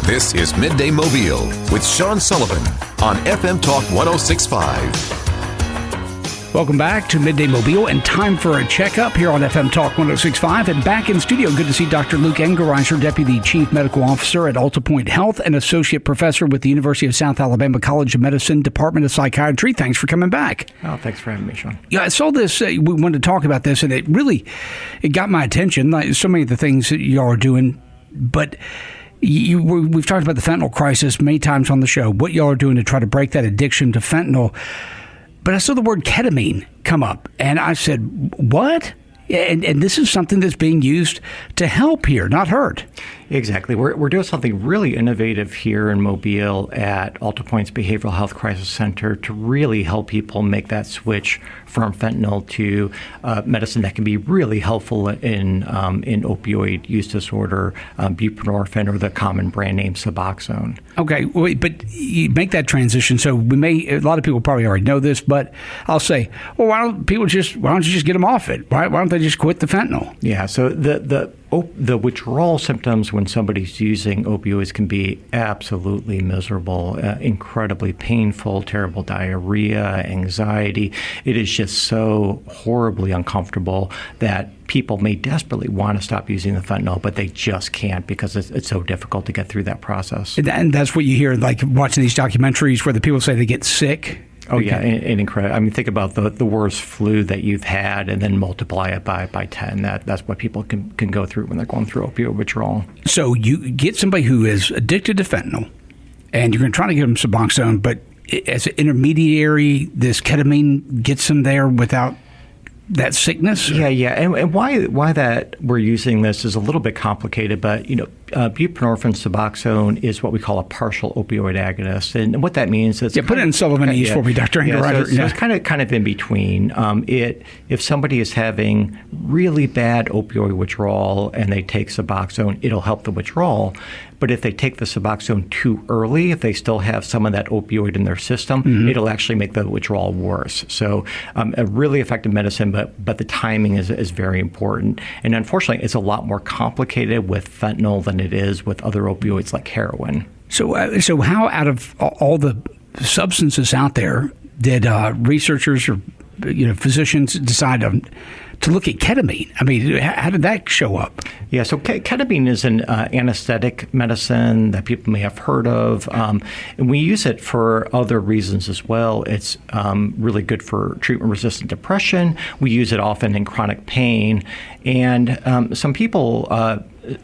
This is Midday Mobile with Sean Sullivan on FM Talk 106.5. Welcome back to Midday Mobile, and time for a checkup here on FM Talk 106.5. And back in studio, good to see Dr. Luke Engeriser, Deputy Chief Medical Officer at AltaPointe Health and Associate Professor with the University of South Alabama College of Medicine, Department of Psychiatry. Thanks for coming back. Oh, thanks for having me, Sean. Yeah, I saw this. We wanted to talk about this, and it got my attention. Like so many of the things that y'all are doing, but we've talked about the fentanyl crisis many times on the show, what y'all are doing to try to break that addiction to fentanyl. But I saw the word ketamine come up, and I said, what? And this is something that's being used to help here, not hurt. Exactly. We're doing something really innovative here in Mobile at AltaPointe's Behavioral Health Crisis Center to really help people make that switch from fentanyl to medicine that can be really helpful in opioid use disorder, buprenorphine, or the common brand name Suboxone. Okay, wait, but you make that transition. So a lot of people probably already know this, but I'll say, well, why don't you just get them off it? Why don't they just quit the fentanyl? Yeah. So the withdrawal symptoms when somebody's using opioids can be absolutely miserable, incredibly painful, terrible diarrhea, anxiety. It is just so horribly uncomfortable that people may desperately want to stop using the fentanyl, but they just can't because it's so difficult to get through that process. And that's what you hear, like watching these documentaries where the people say they get sick. Oh, yeah, and incredible. I mean, think about the worst flu that you've had and then multiply it by 10. That's what people can go through when they're going through opioid withdrawal. So you get somebody who is addicted to fentanyl, and you're going to try to give them Suboxone, but as an intermediary, this ketamine gets them there without that sickness? Yeah. And why that we're using this is a little bit complicated, but, buprenorphine Suboxone is what we call a partial opioid agonist. And what that means is... put it in Sullivanese for me, Dr. Engeriser. So it's kind of in between. If somebody is having really bad opioid withdrawal and they take Suboxone, it'll help the withdrawal. But if they take the Suboxone too early, if they still have some of that opioid in their system, it'll actually make the withdrawal worse. So a really effective medicine, but the timing is very important. And unfortunately, it's a lot more complicated with fentanyl than it is with other opioids like heroin. So how, out of all the substances out there, did researchers or physicians decide to look at ketamine? I mean, how did that show up? Yeah, so ketamine is an anesthetic medicine that people may have heard of, and we use it for other reasons as well. It's really good for treatment-resistant depression. We use it often in chronic pain, and some people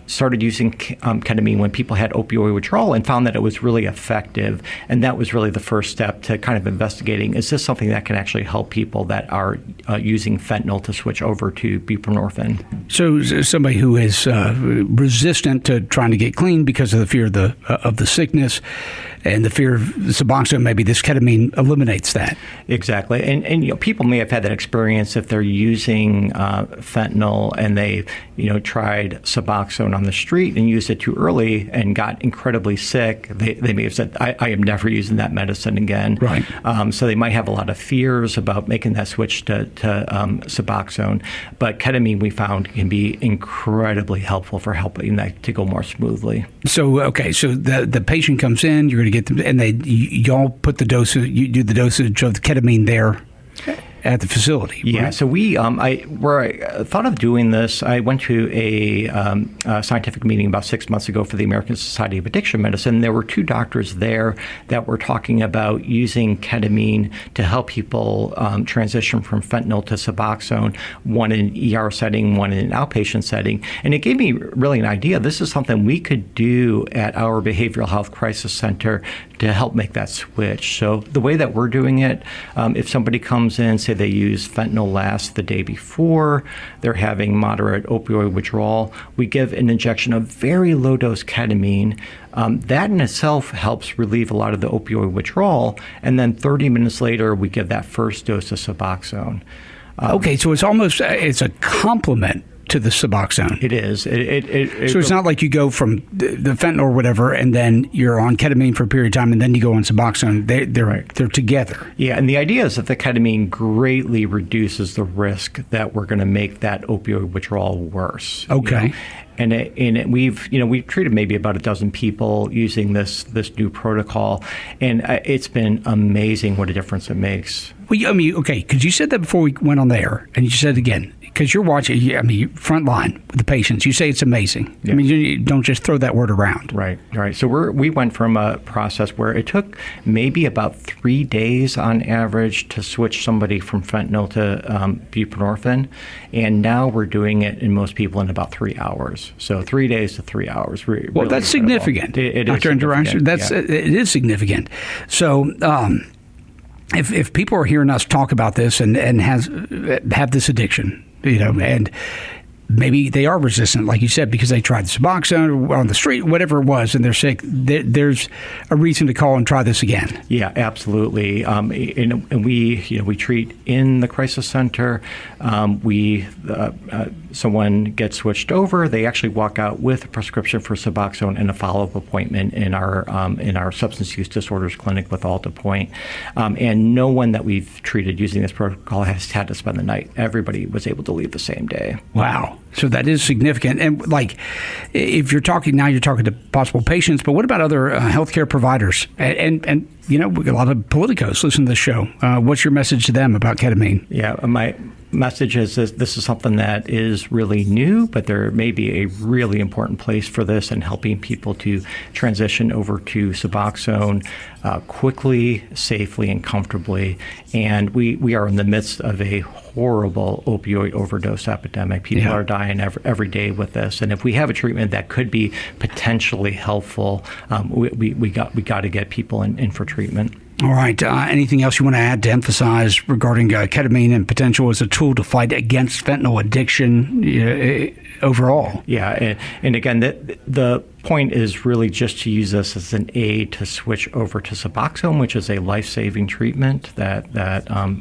started using ketamine when people had opioid withdrawal and found that it was really effective. And that was really the first step to kind of investigating, is this something that can actually help people that are using fentanyl to switch over to buprenorphine? So somebody who is resistant to trying to get clean because of the fear of the sickness and the fear of Suboxone, maybe this ketamine eliminates that. Exactly. And people may have had that experience if they're using fentanyl and they tried Suboxone on the street and used it too early and got incredibly sick. They may have said, I am never using that medicine again. Right. So they might have a lot of fears about making that switch to Suboxone. But ketamine, we found, can be incredibly helpful for helping that to go more smoothly. So the patient comes in, you're going to get them, and y'all put the dosage, you do the dosage of the ketamine there at the facility. Yeah, right? so where I thought of doing this, I went to a scientific meeting about 6 months ago for the American Society of Addiction Medicine. There were two doctors there that were talking about using ketamine to help people transition from fentanyl to Suboxone, one in an ER setting, one in an outpatient setting. And it gave me really an idea. This is something we could do at our Behavioral Health Crisis Center to help make that switch. So the way that we're doing it, if somebody comes in, say they use fentanyl last the day before, they're having moderate opioid withdrawal, we give an injection of very low dose ketamine. That in itself helps relieve a lot of the opioid withdrawal. And then 30 minutes later, we give that first dose of Suboxone. Okay, so it's a complement to the Suboxone. It is. So it's not like you go from the fentanyl or whatever, and then you're on ketamine for a period of time, and then you go on Suboxone. They're together. Yeah, and the idea is that the ketamine greatly reduces the risk that we're going to make that opioid withdrawal worse. Okay. we've treated maybe about a dozen people using this new protocol, and it's been amazing what a difference it makes. Well, I mean, okay, because you said that before we went on the air, and you said it again, because you're watching, I mean, front line with the patients. You say it's amazing. Yeah. I mean, you don't just throw that word around. Right. So we went from a process where it took maybe about 3 days on average to switch somebody from fentanyl to buprenorphine, and now we're doing it in most people in about 3 hours. So 3 days to 3 hours. Well, really that's significant. It is Dr. Engeriser, it is significant. So, if people are hearing us talk about this and have this addiction, and maybe they are resistant, like you said, because they tried the Suboxone or on the street, whatever it was, and they're sick, there's a reason to call and try this again. Yeah, absolutely. And we treat in the crisis center. Someone gets switched over. They actually walk out with a prescription for Suboxone and a follow-up appointment in our substance use disorders clinic with AltaPointe. And no one that we've treated using this protocol has had to spend the night. Everybody was able to leave the same day. Wow. So that is significant. And like, if you're talking to possible patients, but what about other healthcare providers? And a lot of politicos listen to this show. What's your message to them about ketamine? Yeah, my message is this is something that is really new, but there may be a really important place for this in helping people to transition over to Suboxone quickly, safely, and comfortably. And we are in the midst of a horrible opioid overdose epidemic. People are dying every day with this. And if we have a treatment that could be potentially helpful, we got to get people in for treatment. All right. Anything else you want to add to emphasize regarding ketamine and potential as a tool to fight against fentanyl addiction overall? Yeah. And again, the point is really just to use this as an aid to switch over to Suboxone, which is a life-saving treatment that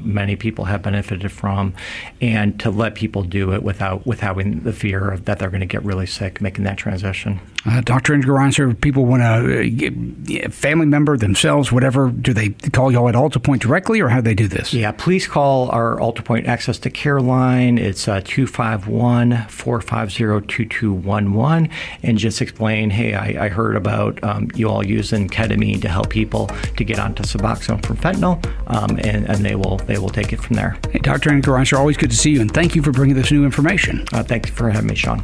many people have benefited from, and to let people do it without having the fear of that they're going to get really sick making that transition. Dr. Engeriser, people want to, family member, themselves, whatever, do they call y'all at AltaPointe directly, or how do they do this? Yeah, please call our AltaPointe Access to Care line. It's 251-450-2211, and just explain, hey, I heard about you all using ketamine to help people to get onto Suboxone from fentanyl, and they will take it from there. Hey, Dr. Engeriser, always good to see you, and thank you for bringing this new information. Thank you for having me, Sean.